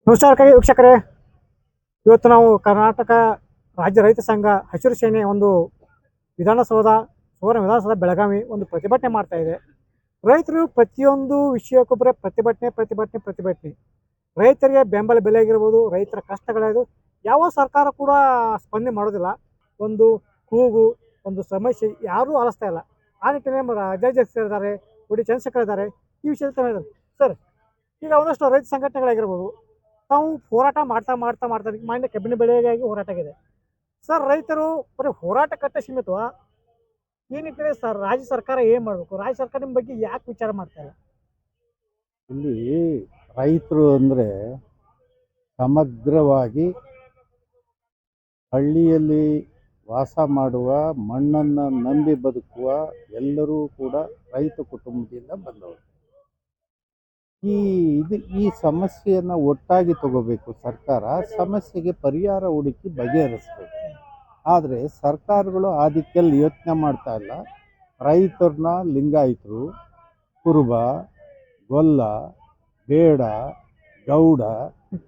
ನಮಸ್ಕಾರ ವೀಕ್ಷಕರೇ, ಇವತ್ತು ನಾವು ಕರ್ನಾಟಕ ರಾಜ್ಯ ರೈತ ಸಂಘ ಹಸಿರು ಸೇನೆ ಒಂದು ವಿಧಾನಸೌಧ ಸುವರ್ಣ ವಿಧಾನಸೌಧ ಬೆಳಗಾವಿ ಒಂದು ಪ್ರತಿಭಟನೆ ಮಾಡ್ತಾ ಇದೆ. ರೈತರು ಪ್ರತಿಯೊಂದು ವಿಷಯಕ್ಕೊಬ್ಬರೇ ಪ್ರತಿಭಟನೆ. ರೈತರಿಗೆ ಬೆಂಬಲ ಬೆಲೆ ಆಗಿರ್ಬೋದು, ರೈತರ ಕಷ್ಟಗಳದು ಯಾವ ಸರ್ಕಾರ ಕೂಡ ಸ್ಪಂದನೆ ಮಾಡೋದಿಲ್ಲ. ಒಂದು ಕೂಗು, ಒಂದು ಸಮಸ್ಯೆ ಯಾರೂ ಆಲಿಸ್ತಾ ಇಲ್ಲ. ಆ ನಿಟ್ಟಿನಲ್ಲಿ ರಾಜ್ಯಾಧ್ಯಕ್ಷರಿದ್ದಾರೆ, ಗುಡಿ ಚಂದ್ರಶೇಖರ್ ಇದ್ದಾರೆ. ಈ ವಿಷಯದಲ್ಲಿ ಸರ್, ಈಗ ಒಂದಷ್ಟು ರೈತ ಸಂಘಟನೆಗಳಾಗಿರ್ಬೋದು, ನಾವು ಹೋರಾಟ ಮಾಡ್ತಾ ಮಾನ್ಯ ಕಬ್ಬಿನ ಬೆಳೆಗಾಗಿ ಹೋರಾಟ ಆಗಿದೆ ಸರ್. ರೈತರು ಬರೀ ಹೋರಾಟ ಕಟ್ಟ ಸೀಮಿತವ ಈ ನಿಟ್ಟಿನಲ್ಲಿ ಸರ್ ರಾಜ್ಯ ಸರ್ಕಾರ ಏನು ಮಾಡಬೇಕು? ರಾಜ್ಯ ಸರ್ಕಾರ ನಿಮ್ಮ ಬಗ್ಗೆ ಯಾಕೆ ವಿಚಾರ ಮಾಡ್ತಾ ಇಲ್ಲ? ಇಲ್ಲಿ ರೈತರು ಅಂದರೆ ಸಮಗ್ರವಾಗಿ ಹಳ್ಳಿಯಲ್ಲಿ ವಾಸ ಮಾಡುವ, ಮಣ್ಣನ್ನು ನಂಬಿ ಬದುಕುವ ಎಲ್ಲರೂ ಕೂಡ ರೈತ ಕುಟುಂಬದಿಂದ ಬಂದವರು. ಈ ಸಮಸ್ಯೆಯನ್ನು ಒಟ್ಟಾಗಿ ತಗೋಬೇಕು ಸರ್ಕಾರ, ಸಮಸ್ಯೆಗೆ ಪರಿಹಾರ ಹುಡುಕಿ ಬಗೆಹರಿಸ್ಬೇಕು. ಆದರೆ ಸರ್ಕಾರಗಳು ಆ ದಿಕ್ಕಲ್ಲಿ ಯೋಚನೆ ಮಾಡ್ತಾ ಇಲ್ಲ. ರೈತರನ್ನ ಲಿಂಗಾಯತರು, ಕುರುಬ, ಗೊಲ್ಲ, ಬೇಡ, ಗೌಡ,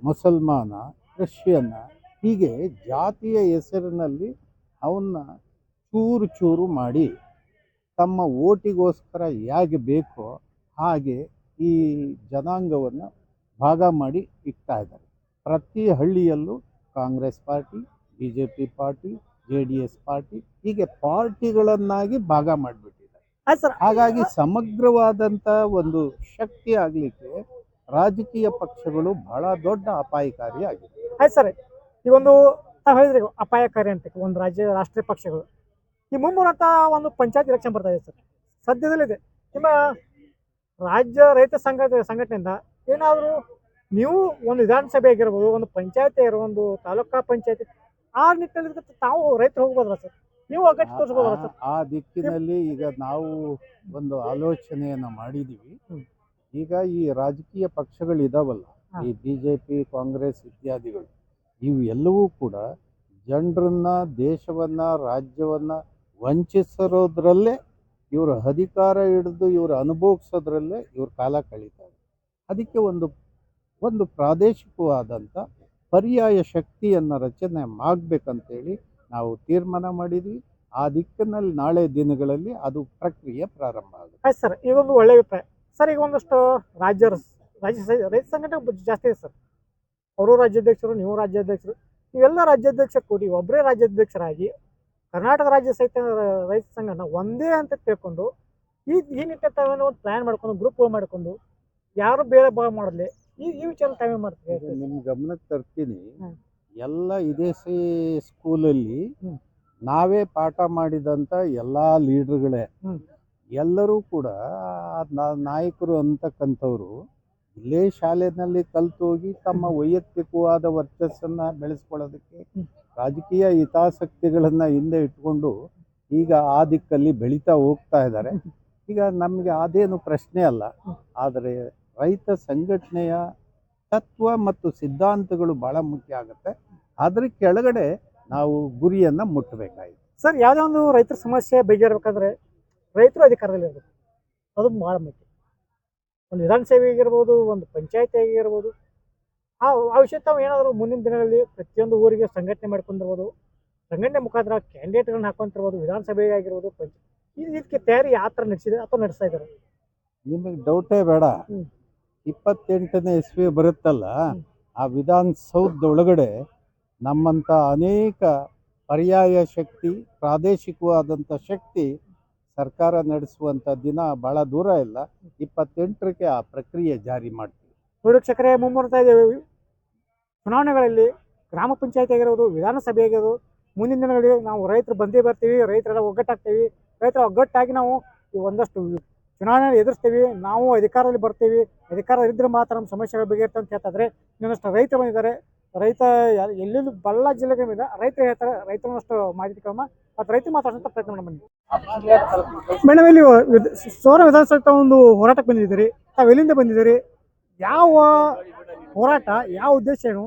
ಮುಸಲ್ಮಾನ, ಕ್ರಿಶ್ಚಿಯನ್ನ ಹೀಗೆ ಜಾತಿಯ ಹೆಸರಿನಲ್ಲಿ ಅವನ್ನ ಚೂರು ಮಾಡಿ ತಮ್ಮ ಓಟಿಗೋಸ್ಕರ ಹೇಗೆ ಬೇಕೋ ಹಾಗೆ ಈ ಜನಾಂಗವನ್ನು ಭಾಗ ಮಾಡಿ ಇಡ್ತಾ ಇದ್ದಾರೆ. ಪ್ರತಿ ಹಳ್ಳಿಯಲ್ಲೂ Congress party, BJP party, JDS party ಹೀಗೆ ಪಾರ್ಟಿಗಳನ್ನಾಗಿ ಭಾಗ ಮಾಡಿಬಿಟ್ಟಿದ್ದಾರೆ. ಹಾಗಾಗಿ ಸಮಗ್ರವಾದಂಥ ಒಂದು ಶಕ್ತಿ ಆಗಲಿಕ್ಕೆ ರಾಜಕೀಯ ಪಕ್ಷಗಳು ಬಹಳ ದೊಡ್ಡ ಅಪಾಯಕಾರಿ ಆಗಿದೆ. ಆಯ್ತು ಸರ್, ಈ ಒಂದು ತಾವು ಹೇಳಿದ್ರಿ ಅಪಾಯಕಾರಿ ಅಂತ ಒಂದು ರಾಷ್ಟ್ರೀಯ ಪಕ್ಷಗಳು ಈ ಮುಮ್ಮೂರಂತ ಒಂದು ಪಂಚಾಯತ್ ಎಲೆಕ್ಷನ್ ಬರ್ತಾ ಇದೆ ಸರ್, ಸದ್ಯದಲ್ಲಿದೆ. ನಿಮ್ಮ ರಾಜ್ಯ ರೈತ ಸಂಘಟನೆಯಿಂದ ಏನಾದರೂ ನೀವು ಒಂದು ವಿಧಾನಸಭೆ ಆಗಿರ್ಬೋದು, ಒಂದು ಪಂಚಾಯತಿ ಒಂದು ತಾಲೂಕಾ ಪಂಚಾಯತಿ ಆ ನಿಟ್ಟಿನಲ್ಲಿ ತಾವು ರೈತರು ಹೋಗ್ಬೋದಲ್ಲ ಸರ್? ನೀವು ಒಗ್ಗಟ್ಟು ತೋರಿಸ್ಬೋದಲ್ಲ ಸರ್? ಆ ದಿಕ್ಕಿನಲ್ಲಿ ಈಗ ನಾವು ಒಂದು ಆಲೋಚನೆಯನ್ನು ಮಾಡಿದ್ದೀವಿ. ಈಗ ಈ ರಾಜಕೀಯ ಪಕ್ಷಗಳಿದಾವಲ್ಲ, ಈ BJP, ಕಾಂಗ್ರೆಸ್ ಇತ್ಯಾದಿಗಳು, ಇವು ಎಲ್ಲವೂ ಕೂಡ ಜನರನ್ನ, ದೇಶವನ್ನ, ರಾಜ್ಯವನ್ನ ವಂಚಿಸಿರೋದ್ರಲ್ಲೇ ಇವರು ಅಧಿಕಾರ ಹಿಡಿದು ಇವರು ಅನುಭವಿಸೋದ್ರಲ್ಲೇ ಇವ್ರ ಕಾಲ ಕಳೀತಾರೆ. ಅದಕ್ಕೆ ಒಂದು ಪ್ರಾದೇಶಿಕವಾದಂಥ ಪರ್ಯಾಯ ಶಕ್ತಿಯನ್ನು ರಚನೆ ಮಾಡಬೇಕಂತೇಳಿ ನಾವು ತೀರ್ಮಾನ ಮಾಡಿದ್ವಿ. ಆ ದಿಕ್ಕಿನಲ್ಲಿ ನಾಳೆ ದಿನಗಳಲ್ಲಿ ಅದು ಪ್ರಕ್ರಿಯೆ ಪ್ರಾರಂಭ ಆಗುತ್ತೆ. ಆಯ್ತು ಸರ್, ಇದೊಂದು ಒಳ್ಳೆಯ ಅಭಿಪ್ರಾಯ ಸರ್. ಈಗ ಒಂದಷ್ಟು ರಾಜ್ಯ ರೈತ ಸಂಘಟನೆ ಜಾಸ್ತಿ ಇದೆ ಸರ್. ಅವರು ರಾಜ್ಯಾಧ್ಯಕ್ಷರು, ನೀವು ರಾಜ್ಯಾಧ್ಯಕ್ಷರು, ನೀವೆಲ್ಲ ರಾಜ್ಯಾಧ್ಯಕ್ಷರು ಕೂಡಿ ಒಬ್ಬರೇ ರಾಜ್ಯಾಧ್ಯಕ್ಷರಾಗಿ ಕರ್ನಾಟಕ ರಾಜ್ಯ ರೈತ ಸಂಘನ ಒಂದೇ ಅಂತ ತಿಳ್ಕೊಂಡು ಈ ನಿಟ್ಟಿನ ಒಂದು ಪ್ಲಾನ್ ಮಾಡ್ಕೊಂಡು ಗ್ರೂಪ್ ಮಾಡ್ಕೊಂಡು ಯಾರು ಬೇರೆ ಭಾಗ ಮಾಡಲಿ ಈ ವಿಚಾರ ತಾವೇ ಮಾಡ್ತೀವಿ. ನಿಮ್ಮ ಗಮನಕ್ಕೆ ತರ್ತೀನಿ, ಎಲ್ಲ ಇದೇ ಸ್ಕೂಲಲ್ಲಿ ನಾವೇ ಪಾಠ ಮಾಡಿದಂಥ ಎಲ್ಲ ಲೀಡರ್ಗಳೇ ಎಲ್ಲರೂ ಕೂಡ ನಾಯಕರು ಅಂತಕ್ಕಂಥವ್ರು ಇಲ್ಲೇ ಶಾಲೆಯಲ್ಲಿ ಕಲ್ತೋಗಿ ತಮ್ಮ ವೈಯಕ್ತಿಕವಾದ ವರ್ಚಸ್ಸನ್ನು ಬೆಳೆಸ್ಕೊಳ್ಳೋದಕ್ಕೆ ರಾಜಕೀಯ ಹಿತಾಸಕ್ತಿಗಳನ್ನು ಹಿಂದೆ ಇಟ್ಕೊಂಡು ಈಗ ಆ ದಿಕ್ಕಲ್ಲಿ ಬೆಳೀತಾ ಹೋಗ್ತಾ ಇದ್ದಾರೆ. ಈಗ ನಮಗೆ ಅದೇನು ಪ್ರಶ್ನೆ ಅಲ್ಲ, ಆದರೆ ರೈತ ಸಂಘಟನೆಯ ತತ್ವ ಮತ್ತು ಸಿದ್ಧಾಂತಗಳು ಭಾಳ ಮುಖ್ಯ ಆಗುತ್ತೆ. ಅದ್ರ ಕೆಳಗಡೆ ನಾವು ಗುರಿಯನ್ನು ಮುಟ್ಟಬೇಕಾಗಿದೆ ಸರ್. ಯಾವುದೇ ಒಂದು ರೈತರ ಸಮಸ್ಯೆ ಬಗೆಹರಬೇಕಾದ್ರೆ ರೈತರು ಅಧಿಕಾರದಲ್ಲಿರಬೇಕು, ಅದು ಭಾಳ ಮುಖ್ಯ. ಒಂದು ವಿಧಾನಸಭೆ ಆಗಿರ್ಬೋದು, ಒಂದು ಪಂಚಾಯತಿ ಆಗಿರ್ಬೋದು, ಆ ವಿಷಯ ತಾವು ಏನಾದರೂ ಮುಂದಿನ ದಿನಗಳಲ್ಲಿ ಪ್ರತಿಯೊಂದು ಊರಿಗೆ ಸಂಘಟನೆ ಮಾಡ್ಕೊಂಡಿರ್ಬೋದು, ಸಂಘಟನೆ ಮುಖಾಂತರ ಕ್ಯಾಂಡಿಡೇಟ್ಗಳನ್ನ ಹಾಕೊಂತಿರ್ಬೋದು, ವಿಧಾನಸಭೆ ಆಗಿರ್ಬೋದು, ಇದಕ್ಕೆ ತಯಾರಿ ಯಾವ ಥರ ನಡೆಸಿದೆ ಅಥವಾ ನಡೆಸ್ತಾ ಇದ್ದಾರೆ? ನಿಮಗೆ ಡೌಟೇ ಬೇಡ. 28ನೇ ಇಸ್ವಿ ಬರುತ್ತಲ್ಲ, ಆ ವಿಧಾನಸೌಧದೊಳಗಡೆ ನಮ್ಮಂಥ ಅನೇಕ ಪರ್ಯಾಯ ಶಕ್ತಿ, ಪ್ರಾದೇಶಿಕವಾದಂಥ ಶಕ್ತಿ ಸರ್ಕಾರ ನಡೆಸುವಂಥ ದಿನ ಭಾಳ ದೂರ ಇಲ್ಲ. 28ಕ್ಕೆ ಆ ಪ್ರಕ್ರಿಯೆ ಜಾರಿ ಮಾಡ್ತೀವಿ. ವೀಕ್ಷಕರೇ, ಮುಂಬರ್ತಾ ಇದ್ದೇವೆ ಚುನಾವಣೆಗಳಲ್ಲಿ ಗ್ರಾಮ ಪಂಚಾಯತಿ ಆಗಿರ್ಬೋದು, ವಿಧಾನಸಭೆ ಆಗಿರ್ಬೋದು, ಮುಂದಿನ ದಿನಗಳಲ್ಲಿ ನಾವು ರೈತರು ಬಂದೇ ಬರ್ತೀವಿ, ರೈತರೆಲ್ಲ ಒಗ್ಗಟ್ಟಾಗ್ತೀವಿ. ರೈತರ ಒಗ್ಗಟ್ಟಾಗಿ ನಾವು ಈ ಒಂದಷ್ಟು ಚುನಾವಣೆ ಎದುರಿಸ್ತೀವಿ, ನಾವು ಅಧಿಕಾರದಲ್ಲಿ ಬರ್ತೀವಿ, ಅಧಿಕಾರ ಇದ್ರೆ ಮಾತ್ರ ನಮ್ಮ ಸಮಸ್ಯೆಗಳು ಬಗೆಹರ್ತವೆ ಅಂತ ಹೇಳ್ತಾ ಇದ್ದಾರೆ. ಇನ್ನೊಂದಷ್ಟು ರೈತರು ಬಂದಿದ್ದಾರೆ. ರೈತ ಎಲ್ಲೆಲ್ಲೂ ಬಳ್ಳಾರಿ ಜಿಲ್ಲೆಗಳಿಂದ ರೈತರು ಹೇಳ್ತಾರೆ, ರೈತರನ್ನಷ್ಟು ಮಾಹಿತಿ ಕ್ರಮ ಮತ್ತು ರೈತರು ಮಾತಾಡೋಂಥ ಪ್ರಯತ್ನ ಮಾಡಿ ಬನ್ನಿ. ಮೇಡಮ್, ಇಲ್ಲಿ ಸೋರ ವಿಧಾನಸಭೆ ಒಂದು ಹೋರಾಟಕ್ಕೆ ಬಂದಿದ್ದೀರಿ, ತಾವು ಎಲ್ಲಿಂದ ಬಂದಿದ್ದೀರಿ, ಯಾವ ಹೋರಾಟ, ಯಾವ ಉದ್ದೇಶ ಏನು,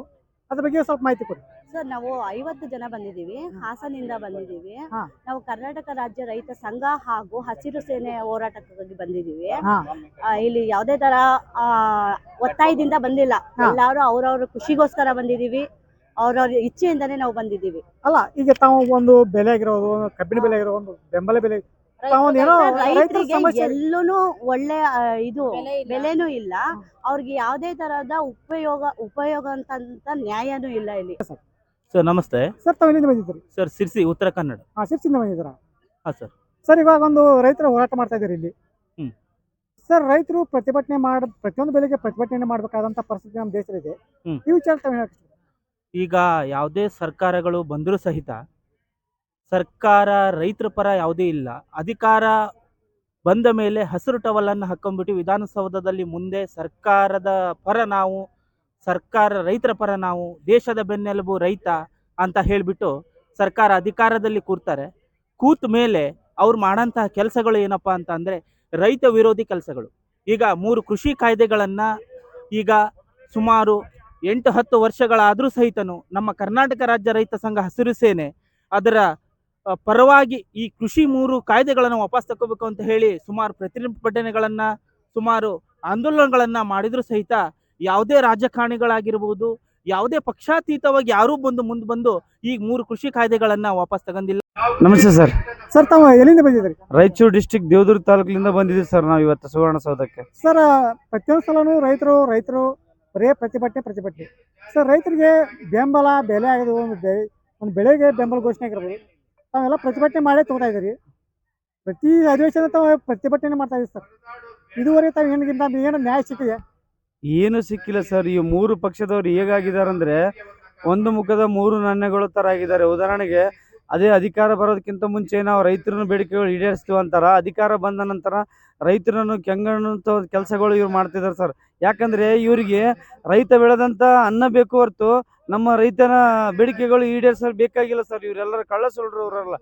ಅದ್ರ ಬಗ್ಗೆ ಸ್ವಲ್ಪ ಮಾಹಿತಿ ಕೊಡಿ. ಸರ್, ನಾವು 50 ಜನ ಬಂದಿದ್ದೀವಿ. ಹಾಸನಿಂದ ಬಂದಿದ್ದೀವಿ. ಹಾ. ನಾವು ಕರ್ನಾಟಕ ರಾಜ್ಯ ರೈತ ಸಂಘ ಹಾಗೂ ಹಸಿರು ಸೇನೆ ಹೋರಾಟಕ್ಕಾಗಿ ಬಂದಿದ್ದೀವಿ. ಹಾ. ಇಲ್ಲಿ ಯಾವುದೇ ತರ ಒತ್ತಾಯದಿಂದ ಬಂದಿಲ್ಲ. ಹಾ. ಎಲ್ಲಾರು ಅವ್ರವ್ರ ಖುಷಿಗೋಸ್ಕರ ಬಂದಿದ್ದೀವಿ. ಅವ್ರವ್ರ ಇಚ್ಛೆಯಿಂದಾನೇ ನಾವು ಬಂದಿದ್ದೀವಿ. ಅಲ್ಲ, ಈಗ ತಾವು ಒಂದು ಬೆಲೆ ಆಗಿರೋದು, ಕಬ್ಬಿನ ಬೆಲೆ ಆಗಿರೋ ಒಂದು ಬೆಂಬಲ ಬೆಲೆ, ತಾವೊಂದು ಏನೋ ರೈತರ ರೈತರಿಗೆ ಸಮಸ್ಯೆ ಎಲ್ಲೂನು ಒಳ್ಳೆ ಇದು ಬೆಲೆನೂ ಇಲ್ಲ. ಅವ್ರಿಗೆ ಯಾವುದೇ ತರಹದ ಉಪಯೋಗ ಅಂತ ನ್ಯಾಯನೂ ಇಲ್ಲ ಇಲ್ಲಿ. ಸರ್ ನಮಸ್ತೆ. ಸರ್, ತಾವು ಎಲ್ಲಿಂದ ಬಂದಿದ್ದೀರಿ? ಸರ್ ಸಿರ್ಸಿ, ಉತ್ತರ ಕನ್ನಡ. ಶಿರ್ಸಿಂದ ಬಂದಿದ್ದೀರಾ? ಹಾಂ ಸರ್. ಸರ್, ಇವಾಗ ಒಂದು ರೈತರ ಹೋರಾಟ ಮಾಡ್ತಾ ಇದ್ದೀರಿ ಇಲ್ಲಿ. ಹ್ಮ್. ಸರ್, ರೈತರು ಪ್ರತಿಭಟನೆ ಪ್ರತಿಯೊಂದು ಬೆಲೆಗೆ ಪ್ರತಿಭಟನೆ ಮಾಡಬೇಕಾದಂತ ಪರಿಸ್ಥಿತಿ ನಮ್ಮ ದೇಶದಲ್ಲಿದೆ. ಹ್ಮ್. ಈ ವಿಚಾರ ತಾವು ಹೇಳಕ್ಕೆ ಇಷ್ಟ? ಈಗ ಯಾವುದೇ ಸರ್ಕಾರಗಳು ಬಂದರೂ ಸಹಿತ ಸರ್ಕಾರ ರೈತರ ಪರ ಯಾವುದೇ ಇಲ್ಲ. ಅಧಿಕಾರ ಬಂದ ಮೇಲೆ ಹಸಿರು ಟವಲನ್ನು ಹಾಕೊಂಡ್ಬಿಟ್ಟು ವಿಧಾನಸೌಧದಲ್ಲಿ ಮುಂದೆ ಸರ್ಕಾರದ ಪರ ನಾವು, ಸರ್ಕಾರ ರೈತರ ಪರ ನಾವು, ದೇಶದ ಬೆನ್ನೆಲುಬು ರೈತ ಅಂತ ಹೇಳಿಬಿಟ್ಟು ಸರ್ಕಾರ ಅಧಿಕಾರದಲ್ಲಿ ಕೂರ್ತಾರೆ. ಕೂತ ಮೇಲೆ ಅವ್ರು ಮಾಡೋಂತಹ ಕೆಲಸಗಳು ಏನಪ್ಪ ಅಂತ ಅಂದರೆ ರೈತ ವಿರೋಧಿ ಕೆಲಸಗಳು. ಈಗ 3 ಕೃಷಿ ಕಾಯ್ದೆಗಳನ್ನು ಈಗ ಸುಮಾರು 8-10 ವರ್ಷಗಳಾದರೂ ಸಹಿತನು ನಮ್ಮ ಕರ್ನಾಟಕ ರಾಜ್ಯ ರೈತ ಸಂಘ ಹಸಿರು ಸೇನೆ ಅದರ ಪರವಾಗಿ ಈ ಕೃಷಿ 3 ಕಾಯ್ದೆಗಳನ್ನು ವಾಪಸ್ ತಗೋಬೇಕು ಅಂತ ಹೇಳಿ ಸುಮಾರು ಪ್ರತಿಭಟನೆಗಳನ್ನು, ಸುಮಾರು ಆಂದೋಲನಗಳನ್ನು ಮಾಡಿದರೂ ಸಹಿತ ಯಾವುದೇ ರಾಜಕಾರಣಿಗಳಾಗಿರ್ಬೋದು, ಯಾವುದೇ ಪಕ್ಷಾತೀತವಾಗಿ ಯಾರೂ ಮುಂದೆ ಬಂದು ಈ 3 ಕೃಷಿ ಕಾಯ್ದೆಗಳನ್ನು ವಾಪಸ್ ತಗೊಂಡಿಲ್ಲ. ನಮಸ್ತೆ ಸರ್. ಸರ್, ತಾವು ಎಲ್ಲಿಂದ ಬಂದಿದ್ದೀರಿ? ರಾಯಚೂರು ಡಿಸ್ಟಿಕ್ ದೇವದುರ್ಗ ತಾಲೂಕಿನಿಂದ ಬಂದಿದ್ದೀವಿ ಸರ್ ನಾವು ಇವತ್ತು ಸುವರ್ಣಸೌಧಕ್ಕೆ. ಸರ್, ಪ್ರತಿಯೊಂದು ಸಲನೂ ರೈತರು ಬರೇ ಪ್ರತಿಭಟನೆ. ಸರ್, ರೈತರಿಗೆ ಬೆಂಬಲ ಬೆಲೆ ಆಗೋದು, ಒಂದು ಬೆಳೆಗೆ ಬೆಂಬಲ ಘೋಷಣೆ ಆಗಿರ್ಬೋದು, ತಾವೆಲ್ಲ ಪ್ರತಿಭಟನೆ ಮಾಡೇ ತಗೋತಾ ಇದ್ದೀರಿ. ಪ್ರತಿ ಅಧಿವೇಶನ ತಾವು ಪ್ರತಿಭಟನೆ ಮಾಡ್ತಾ ಇದ್ದೀವಿ ಸರ್. ಇದುವರೆಗೆ ತಾವು ಏನು ನ್ಯಾಯ ಸಿಕ್ಕಿದೆ? ಏನು ಸಿಕ್ಕಿಲ್ಲ ಸರ್. ಈ 3 ಪಕ್ಷದವ್ರು ಹೇಗಾಗಿದ್ದಾರೆ ಅಂದರೆ ಒಂದು ಮುಖದ 3 ನಾಣ್ಯಗಳು ಥರ ಆಗಿದ್ದಾರೆ. ಉದಾಹರಣೆಗೆ, ಅದೇ ಅಧಿಕಾರ ಬರೋದಕ್ಕಿಂತ ಮುಂಚೆ ನಾವು ರೈತರನ್ನು ಬೇಡಿಕೆಗಳು ಈಡೇರಿಸ್ತೀವಿ ಅಂತಾರ, ಅಧಿಕಾರ ಬಂದ ನಂತರ ರೈತರನ್ನು ಕೆಂಗಣ್ಣಂಥ ಕೆಲಸಗಳು ಇವ್ರು ಮಾಡ್ತಿದ್ದಾರೆ ಸರ್. ಯಾಕಂದರೆ ಇವರಿಗೆ ರೈತ ಬೆಳೆದಂಥ ಅನ್ನ ಬೇಕು ಹೊರತು ನಮ್ಮ ರೈತನ ಬೇಡಿಕೆಗಳು ಈಡೇರಿಸಲು ಬೇಕಾಗಿಲ್ಲ ಸರ್. ಇವರೆಲ್ಲರೂ ಕಳ್ಳ ಸುಳ್ರು ಅವರೆಲ್ಲ.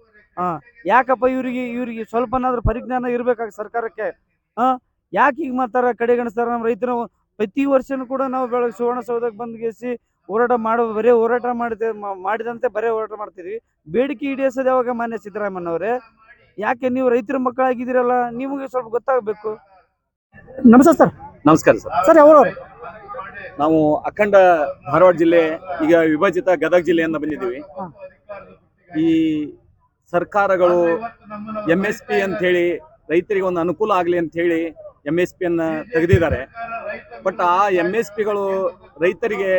ಯಾಕಪ್ಪ ಇವ್ರಿಗೆ ಸ್ವಲ್ಪನಾದ್ರೂ ಪರಿಜ್ಞಾನ ಇರಬೇಕಾಗ ಸರ್ಕಾರಕ್ಕೆ. ಯಾಕೆ ಈಗ ಮಾತಾರ ಕಡೆಗಣಿಸ್ತಾರೆ ನಮ್ಮ ರೈತರು? ಪ್ರತಿ ವರ್ಷನೂ ಕೂಡ ನಾವು ಸುವರ್ಣಸೌಧಕ್ಕೆ ಬಂದ್ಗೇಸಿ ಬರೇ ಹೋರಾಟ ಮಾಡಿದಂತೆ ಬರೇ ಹೋರಾಟ ಮಾಡ್ತಿದ್ವಿ. ಬೇಡಿಕೆ ಈಡೇರಿಸೋದು ಯಾವಾಗ ಮಾನ್ಯ ಸಿದ್ದರಾಮಯ್ಯನವರೇ? ಯಾಕೆ ನೀವು ರೈತರ ಮಕ್ಕಳಾಗಿದ್ದೀರಲ್ಲ, ನಿಮಗೆ ಸ್ವಲ್ಪ ಗೊತ್ತಾಗಬೇಕು. ನಮಸ್ತೆ ಸರ್. ನಮಸ್ಕಾರ ಸರ್. ಸರ್, ಯಾವರು? ನಾವು ಅಖಂಡ ಧಾರವಾಡ ಜಿಲ್ಲೆ, ಈಗ ವಿಭಜಿತ ಗದಗ ಜಿಲ್ಲೆಯಿಂದ ಬಂದಿದ್ದೀವಿ. ಈ ಸರ್ಕಾರಗಳು MSP ಅಂತ ಹೇಳಿ ರೈತರಿಗೆ ಒಂದು ಅನುಕೂಲ ಆಗಲಿ ಅಂತ ಹೇಳಿ MSP ಅನ್ನ ತೆಗೆದಿದ್ದಾರೆ. ಬಟ್ ಆ MSPಗಳು ರೈತರಿಗೆ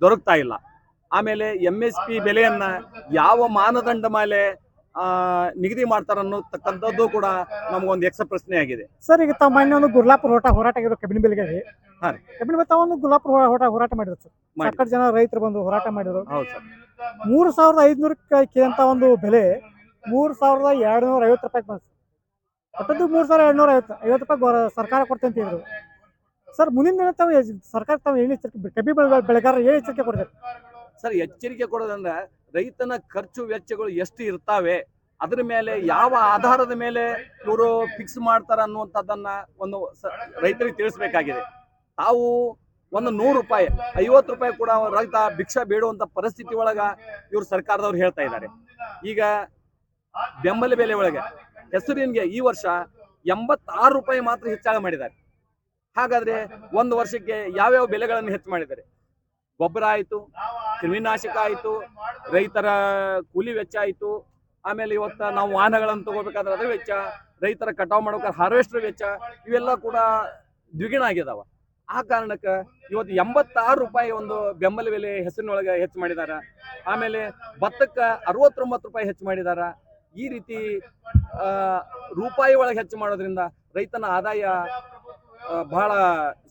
ದೊರಕ್ತಾ ಇಲ್ಲ. ಆಮೇಲೆ MSP ಬೆಲೆಯನ್ನ ಯಾವ ಮಾನದಂಡ ಮೇಲೆ ನಿಗದಿ ಮಾಡ್ತಾರ ಅನ್ನೋತಕ್ಕಂಥದ್ದು ಕೂಡ ನಮಗೊಂದು ಯಕ್ಷ ಪ್ರಶ್ನೆ ಆಗಿದೆ ಸರ್. ಈಗ ತಾವು ಮೊನ್ನೆ ಒಂದು ಗುರ್ಲಾಪುರ ಹೋರಾಟ ಆಗಿರೋ ಕಬ್ಬಿನ ಬೆಲೆಗೆ. ಹಾಂ, ಕಬ್ಬಿನ ಬೆಲೆ ತಾವು ಒಂದು ಗುರ್ಲಾಪುರ ಹೋರಾಟ ಮಾಡಿದ್ರು ಸರ್. ಸಾಕಷ್ಟು ಜನ ರೈತರು ಬಂದು ಹೋರಾಟ ಮಾಡಿದ್ರು. ಹೌದು ಸರ್. 3500 ಅಂತ ಒಂದು ಬೆಲೆ 3250 ರೂಪಾಯಿ ಬಂತು. ಒಟ್ಟದ್ದು 3250 ರೂಪಾಯಿ ಸರ್ಕಾರ ಕೊಡ್ತಂತ ಹೇಳಿದ್ರು ಸರ್. ಮುಂದಿನ ದಿನ ತಾವು ಸರ್ಕಾರ ಏನು ಎಚ್ಚರಿಕೆ, ಕಬ್ಬಿ ಬೆಳೆಗಾರರು ಏನು ಎಚ್ಚರಿಕೆ ಕೊಡ್ತಾರೆ ಸರ್? ಎಚ್ಚರಿಕೆ ಕೊಡೋದಂದ್ರೆ ರೈತನ ಖರ್ಚು ವೆಚ್ಚಗಳು ಎಷ್ಟು ಇರ್ತಾವೆ, ಅದ್ರ ಮೇಲೆ ಯಾವ ಆಧಾರದ ಮೇಲೆ ಇವರು ಫಿಕ್ಸ್ ಮಾಡ್ತಾರ ಅನ್ನುವಂಥದ್ದನ್ನ ಒಂದು ರೈತರಿಗೆ ತಿಳಿಸ್ಬೇಕಾಗಿದೆ. ತಾವು ಒಂದು 100 ರೂಪಾಯಿ 50 ರೂಪಾಯಿ ಕೂಡ ರೈತ ಭಿಕ್ಷಾ ಬೇಡುವಂತ ಪರಿಸ್ಥಿತಿ ಒಳಗ ಇವ್ರು ಸರ್ಕಾರದವ್ರು ಹೇಳ್ತಾ ಇದ್ದಾರೆ. ಈಗ ಬೆಂಬಲ ಬೆಲೆ ಒಳಗೆ ಹೆಸರಿನಿಗೆ ಈ ವರ್ಷ 86 ರೂಪಾಯಿ ಮಾತ್ರ ಹೆಚ್ಚಳ ಮಾಡಿದ್ದಾರೆ. ಹಾಗಾದ್ರೆ ಒಂದು ವರ್ಷಕ್ಕೆ ಯಾವ್ಯಾವ ಬೆಲೆಗಳನ್ನು ಹೆಚ್ಚು ಮಾಡಿದ್ದಾರೆ? ಗೊಬ್ಬರ ಆಯಿತು, ಕ್ರಿಮಿನಾಶಕ ಆಯಿತು, ರೈತರ ಕೂಲಿ ವೆಚ್ಚ ಆಯಿತು, ಆಮೇಲೆ ಇವತ್ತು ನಾವು ವಾಹನಗಳನ್ನು ತಗೋಬೇಕಾದ್ರೆ ಅದರ ವೆಚ್ಚ, ರೈತರ ಕಟಾವು ಮಾಡ್ಬೇಕಾದ್ರೆ ಹಾರ್ವೆಸ್ಟರ್ ವೆಚ್ಚ, ಇವೆಲ್ಲ ಕೂಡ ದ್ವಿಗುಣ ಆಗಿದಾವ. ಆ ಕಾರಣಕ್ಕೆ ಇವತ್ತು 86 ರೂಪಾಯಿ ಒಂದು ಬೆಂಬಲ ಬೆಲೆ ಹೆಸರಿನೊಳಗೆ ಹೆಚ್ಚು ಮಾಡಿದಾರ. ಆಮೇಲೆ ಭತ್ತಕ್ಕೆ 69 ರೂಪಾಯಿ ಹೆಚ್ಚು ಮಾಡಿದಾರ. ಈ ರೀತಿ ರೂಪಾಯಿ ಒಳಗೆ ಹೆಚ್ಚು ಮಾಡೋದ್ರಿಂದ ರೈತನ ಆದಾಯ ಬಹಳ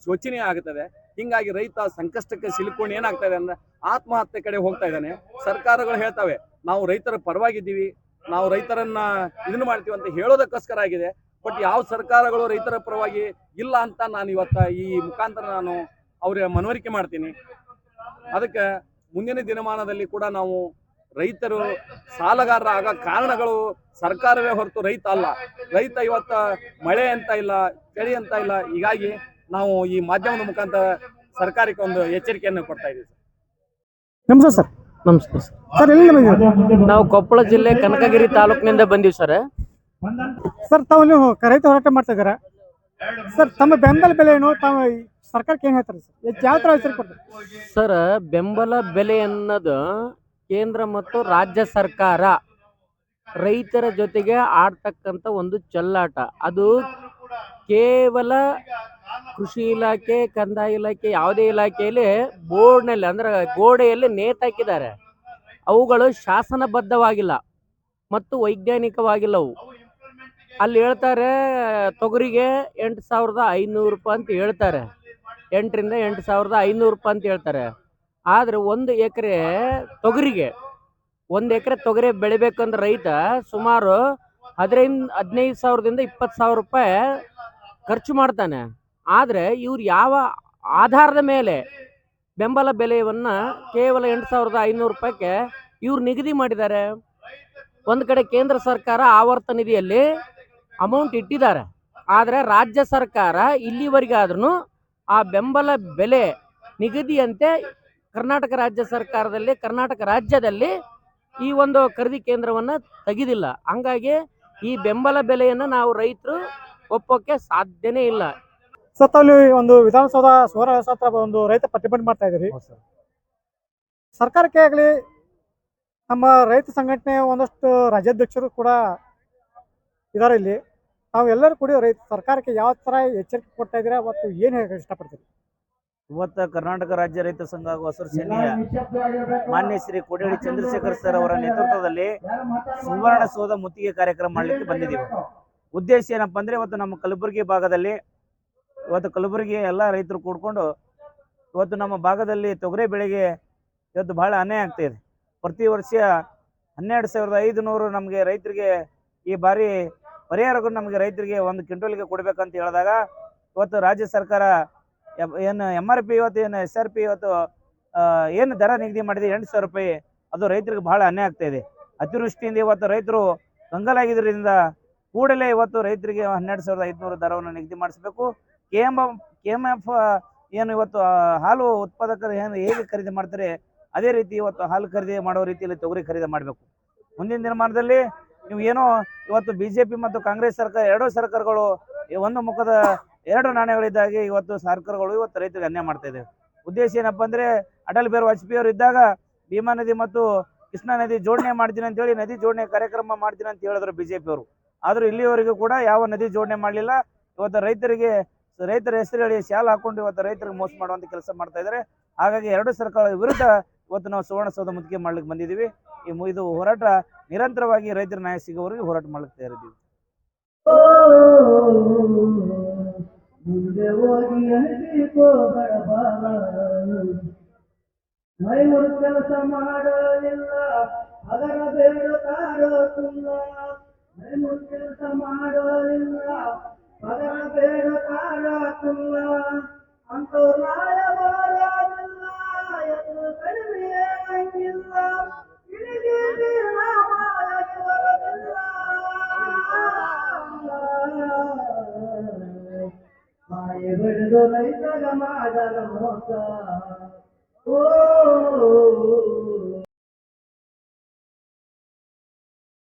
ಶೋಚನೀಯ ಆಗುತ್ತದೆ. ಹಿಂಗಾಗಿ ರೈತ ಸಂಕಷ್ಟಕ್ಕೆ ಸಿಲುಕೊಂಡು ಏನಾಗ್ತಾ ಇದೆ ಅಂದ್ರೆ ಆತ್ಮಹತ್ಯೆ ಕಡೆ ಹೋಗ್ತಾ ಇದ್ದಾನೆ. ಸರ್ಕಾರಗಳು ಹೇಳ್ತವೆ ನಾವು ರೈತರ ಪರವಾಗಿದ್ದೀವಿ, ನಾವು ರೈತರನ್ನ ಇದನ್ನ ಮಾಡ್ತೀವಿ ಅಂತ ಹೇಳೋದಕ್ಕೋಸ್ಕರ ಆಗಿದೆ. ಬಟ್ ಯಾವ ಸರ್ಕಾರಗಳು ರೈತರ ಪರವಾಗಿ ಇಲ್ಲ ಅಂತ ನಾನು ಇವತ್ತ ಈ ಮುಖಾಂತರ ನಾನು ಅವ್ರ ಮನವರಿಕೆ ಮಾಡ್ತೀನಿ. ಅದಕ್ಕೆ ಮುಂದಿನ ದಿನಮಾನದಲ್ಲಿ ಕೂಡ ನಾವು ರೈತರು ಸಾಲಗಾರರ ಆಗ ಕಾರಣಗಳು ಸರ್ಕಾರವೇ ಹೊರತು ರೈತ ಅಲ್ಲ. ರೈತ ಇವತ್ತ ಮಳೆ ಅಂತ ಇಲ್ಲ, ಚಳಿ ಅಂತ ಇಲ್ಲ. ಹೀಗಾಗಿ ನಾವು ಈ ಮಾಧ್ಯಮದ ಮುಖಾಂತರ ಸರ್ಕಾರಕ್ಕೆ ಒಂದು ಎಚ್ಚರಿಕೆಯನ್ನು ಕೊಡ್ತಾ ಇದ್ದೀವಿ. ನಮಸ್ತೆ ಸರ್. ನಮಸ್ತೆ ಸರ್. ಸರ್ ಎಲ್ಲಿ ಬಂದಿದ್ದೀರಿ? ನಾವು ಕೊಪ್ಪಳ ಜಿಲ್ಲೆ ಕನಕಗಿರಿ ತಾಲೂಕಿನಿಂದ ಬಂದೀವಿ ಸರ್. ಸರ್ ತಾವು ನೀವು ರೈತ ಹೋರಾಟ ಮಾಡ್ತಾ ಇದ್ದೀರಾ ಸರ್, ತಮ್ಮ ಬೆಂಬಲ ಬೆಲೆ ಏನು, ತಾವು ಸರ್ಕಾರಕ್ಕೆ ಏನು ಹೇಳ್ತಾರೆ ಸರ್, ಯಾವ ಥರ ಹೆಸರು ಕೊಡ್ತಾರೆ ಸರ್? ಬೆಂಬಲ ಬೆಲೆ ಅನ್ನೋದು ಕೇಂದ್ರ ಮತ್ತು ರಾಜ್ಯ ಸರ್ಕಾರ ರೈತರ ಜೊತೆಗೆ ಆಡ್ತಕ್ಕಂಥ ಒಂದು ಚೆಲ್ಲಾಟ. ಅದು ಕೇವಲ ಕೃಷಿ ಇಲಾಖೆ, ಕಂದಾಯ ಇಲಾಖೆ, ಯಾವುದೇ ಇಲಾಖೆಯಲ್ಲಿ ಬೋರ್ಡ್ನಲ್ಲಿ ಅಂದ್ರೆ ಗೋಡೆಯಲ್ಲಿ ನೇತಾಕಿದ್ದಾರೆ. ಅವುಗಳು ಶಾಸನಬದ್ಧವಾಗಿಲ್ಲ ಮತ್ತು ವೈಜ್ಞಾನಿಕವಾಗಿಲ್ಲವು. ಅಲ್ಲಿ ಹೇಳ್ತಾರೆ ತೊಗರಿಗೆ 8,500 ರೂಪಾಯಿ ಅಂತ ಹೇಳ್ತಾರೆ, 8,000 ರಿಂದ 8,500 ರೂಪಾಯಿ ಅಂತ ಹೇಳ್ತಾರೆ. ಆದರೆ 1 ಎಕರೆ ತೊಗರಿಗೆ 1 ಎಕರೆ ತೊಗರಿ ಬೆಳಿಬೇಕಂದ್ರೆ ರೈತ ಸುಮಾರು 15,000ದಿಂದ 20,000 ರೂಪಾಯಿ ಖರ್ಚು ಮಾಡ್ತಾನೆ. ಆದರೆ ಇವ್ರು ಯಾವ ಆಧಾರದ ಮೇಲೆ ಬೆಂಬಲ ಬೆಲೆಯನ್ನು ಕೇವಲ 8,500 ರೂಪಾಯಿಗೆ ಇವ್ರು ನಿಗದಿ ಮಾಡಿದ್ದಾರೆ? ಒಂದು ಕಡೆ ಕೇಂದ್ರ ಸರ್ಕಾರ ಆವರ್ತ ನಿಧಿಯಲ್ಲಿ ಅಮೌಂಟ್ ಇಟ್ಟಿದ್ದಾರೆ, ಆದರೆ ರಾಜ್ಯ ಸರ್ಕಾರ ಇಲ್ಲಿವರೆಗಾದ್ರೂ ಆ ಬೆಂಬಲ ಬೆಲೆ ನಿಗದಿಯಂತೆ ಕರ್ನಾಟಕ ರಾಜ್ಯ ಸರ್ಕಾರದಲ್ಲಿ, ಕರ್ನಾಟಕ ರಾಜ್ಯದಲ್ಲಿ ಈ ಒಂದು ಖರೀದಿ ಕೇಂದ್ರವನ್ನು ತೆಗೆದಿಲ್ಲ. ಹಂಗಾಗಿ ಈ ಬೆಂಬಲ ಬೆಲೆಯನ್ನು ನಾವು ರೈತರು ಒಪ್ಪೋಕ್ಕೆ ಸಾಧ್ಯನೇ ಇಲ್ಲ. ಸರ್ ತಾವು ಒಂದು ವಿಧಾನಸೌಧ ಸುವರ್ಣ ಹತ್ರ ಒಂದು ರೈತ ಪ್ರತಿಭಟನೆ ಮಾಡ್ತಾ ಇದ್ದೀರಿ. ಸರ್ಕಾರಕ್ಕೆ ಆಗಲಿ ನಮ್ಮ ರೈತ ಸಂಘಟನೆ ಒಂದಷ್ಟು ರಾಜ್ಯಾಧ್ಯಕ್ಷರು ಕೂಡ ಇದ್ದಾರೆ ಇಲ್ಲಿ. ನಾವು ಎಲ್ಲರೂ ಕೂಡ ರೈತ ಸರ್ಕಾರಕ್ಕೆ ಯಾವ ಥರ ಎಚ್ಚರಿಕೆ ಕೊಡ್ತಾ ಇದ್ದೀರಾ ಮತ್ತು ಏನು ಹೇಳಕ್ಕೆ ಇಷ್ಟಪಡ್ತೀರಿ? ಇವತ್ತು ಕರ್ನಾಟಕ ರಾಜ್ಯ ರೈತ ಸಂಘ ಹಾಗೂ ಹಸಿರು ಸೇನೆಯ ಮಾನ್ಯ ಶ್ರೀ ಕೋಡಿಹಳ್ಳಿ ಚಂದ್ರಶೇಖರ್ ಸರ್ ಅವರ ನೇತೃತ್ವದಲ್ಲಿ ಸುವರ್ಣಸೌಧ ಮುತ್ತಿಗೆ ಕಾರ್ಯಕ್ರಮ ಮಾಡಲಿಕ್ಕೆ ಬಂದಿದ್ದೀವಿ. ಉದ್ದೇಶ ಏನಪ್ಪ ಅಂದರೆ, ಇವತ್ತು ನಮ್ಮ ಕಲಬುರಗಿ ಭಾಗದಲ್ಲಿ ಕಲಬುರಗಿ ಎಲ್ಲ ರೈತರು ಕೂಡ್ಕೊಂಡು ಇವತ್ತು ನಮ್ಮ ಭಾಗದಲ್ಲಿ ತೊಗರಿ ಬೆಳೆಗೆ ಇವತ್ತು ಬಹಳ ಅನ್ಯಾಯ ಆಗ್ತಾ ಇದೆ. ಪ್ರತಿ ವರ್ಷ 12,500 ನಮಗೆ ರೈತರಿಗೆ ಈ ಬಾರಿ ಪರಿಹಾರಗಳು ನಮಗೆ ರೈತರಿಗೆ 1 ಕ್ವಿಂಟಲ್ಗೆ ಕೊಡಬೇಕಂತ ಹೇಳಿದಾಗ ಇವತ್ತು ರಾಜ್ಯ ಸರ್ಕಾರ ಏನು MRP ಇವತ್ತು ಏನು SRP ಇವತ್ತು ಏನು ದರ ನಿಗದಿ ಮಾಡಿದೆ 8,000 ರೂಪಾಯಿ, ಅದು ರೈತರಿಗೆ ಬಹಳ ಅನ್ಯಾಯ ಆಗ್ತಾ ಇದೆ. ಅತಿವೃಷ್ಟಿಯಿಂದ ಇವತ್ತು ರೈತರು ಕಂಗಾಲಾಗಿದ್ದರಿಂದ ಕೂಡಲೇ ಇವತ್ತು ರೈತರಿಗೆ 12,500 ದರವನ್ನು ನಿಗದಿ ಮಾಡಿಸಬೇಕು. KMF ಏನು ಇವತ್ತು ಹಾಲು ಉತ್ಪಾದಕರು ಏನು ಹೇಗೆ ಖರೀದಿ ಮಾಡ್ತಾರೆ ಅದೇ ರೀತಿ ಇವತ್ತು ಹಾಲು ಖರೀದಿ ಮಾಡೋ ರೀತಿಯಲ್ಲಿ ತೊಗರಿ ಖರೀದಿ ಮಾಡಬೇಕು. ಮುಂದಿನ ದಿನಮಾನದಲ್ಲಿ ನೀವು ಏನೋ ಇವತ್ತು BJP ಮತ್ತು ಕಾಂಗ್ರೆಸ್ ಸರ್ಕಾರ ಎರಡೂ ಸರ್ಕಾರಗಳು ಒಂದು ಮುಖದ 2 ನಾಣ್ಯಗಳಿದ್ದಾಗೆ ಇವತ್ತು ಸರ್ಕಾರಗಳು ಇವತ್ತು ರೈತರಿಗೆ ಅನ್ಯಾಯ ಮಾಡ್ತಾ ಇದೆ. ಉದ್ದೇಶ ಏನಪ್ಪ ಅಂದರೆ, ಅಟಲ್ ಬಿಹಾರಿ ವಾಜಪೇಯಿ ಅವರು ಇದ್ದಾಗ ಭೀಮಾ ನದಿ ಮತ್ತು ಕೃಷ್ಣಾ ನದಿ ಜೋಡಣೆ ಮಾಡ್ತೀನಿ ಅಂತೇಳಿ ನದಿ ಜೋಡಣೆ ಕಾರ್ಯಕ್ರಮ ಮಾಡ್ತೀನಿ ಅಂತ ಹೇಳಿದ್ರು BJP ಅವರು. ಆದರೂ ಇಲ್ಲಿವರೆಗೂ ಕೂಡ ಯಾವ ನದಿ ಜೋಡಣೆ ಮಾಡಲಿಲ್ಲ. ಇವತ್ತು ರೈತರ ಹೆಸರು ಹೇಳಿ ಶಾಲೆ ಹಾಕೊಂಡು ಇವತ್ತು ರೈತರಿಗೆ ಮೋಸ ಮಾಡುವಂಥ ಕೆಲಸ ಮಾಡ್ತಾ ಇದ್ದಾರೆ. ಹಾಗಾಗಿ 2 ಸರ್ಕಾರದ ವಿರುದ್ಧ ಇವತ್ತು ನಾವು ಸುವರ್ಣಸೌಧ ಮುತ್ತಿಗೆ ಮಾಡ್ಲಿಕ್ಕೆ ಬಂದಿದ್ದೀವಿ. ಇದು ಹೋರಾಟ ನಿರಂತರವಾಗಿ ರೈತರ ನ್ಯಾಯ ಸಿಗೋವರೆಗೆ ಹೋರಾಟ ಮಾಡ್ಲಿಕ್ಕೆ ತಯಾರಿದ್ದೀವಿ. ಕೆಲಸ ಮಾಡಲಿಲ್ಲ ಅದರ ಬೇಡುತ್ತಾರೋ ತುಲ್ಲ, ಕೆಲಸ ಮಾಡಲಿಲ್ಲ ಅದರ ಬೇಡುತ್ತಾರೋ ತುಲ್ಲ, ಅಂತವ್ರು ನಾಳೆ ಬರೋದಿಲ್ಲ, ಎಂದು ಕಡಿಮೆ ಹಂಗಿಲ್ಲ, ಇಳಿಗೆ ಬರೋದಿಲ್ಲ. ಮಾಯ ಬೆಳೆದು ರೈತಗ ಮಾಡಲ ಮೋಸ. ಓ